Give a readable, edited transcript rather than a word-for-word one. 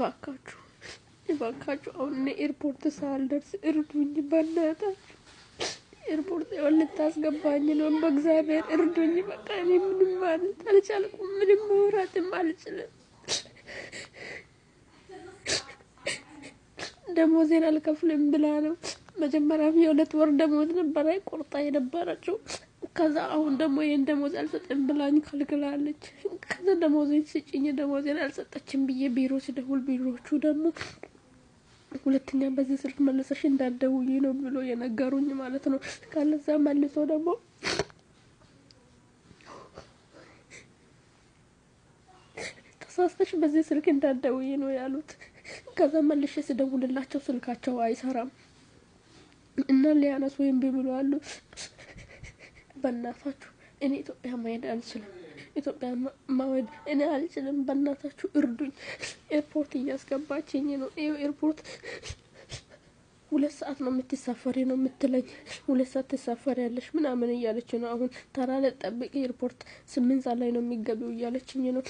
እባካችሁ አሁን ኤርፖርት ሳልደርስ እርዱኝ በእናታችሁ ኤርፖርት ልታስገባኝ ነው በእግዚአብሔር እርዱኝ በቃ እኔ ምንም ማለት አልቻልኩም ምንም ማውራትም አልችልም ደሞዜን አልከፍልም ብላ ነው መጀመሪያም የሁለት ወር ደሞዝ ነበር ቆርጣ የነበረችው ከዛ አሁን ደግሞ ይሄን ደሞዝ አልሰጥም ብላኝ ከልክላለች ከዛ ደሞዜን ስጪኝ ደሞዜን አልሰጠችም ብዬ ቢሮ ሲደውል ቢሮቹ ደግሞ ሁለተኛ በዚህ ስልክ መልሰሽ እንዳትደውይ ነው ብሎ የነገሩኝ ማለት ነው ካለዛ መልሶ ደግሞ ተሳስተሽ በዚህ ስልክ እንዳትደውይ ነው ያሉት ከዛ መልሼ ስደውልላቸው ስልካቸው አይሰራም እና ሊያነሱኝ ብለዋል በእናታችሁ እኔ ኢትዮጵያ መሄድ አልችልም ኢትዮጵያ ማወድ እኔ አልችልም በእናታችሁ እርዱኝ ኤርፖርት እያስገባችኝ ነው ኤርፖርት 2 ሰዓት ነው የምትሳፈሪ ነው የምትለኝ 2 ሰዓት ትሳፈሪያለሽ ምናምን እያለች ነው አሁን ተራ ለጠብቂ ኤርፖርት 8 ሰዓት ላይ ነው የሚገቢው እያለችኝ ነው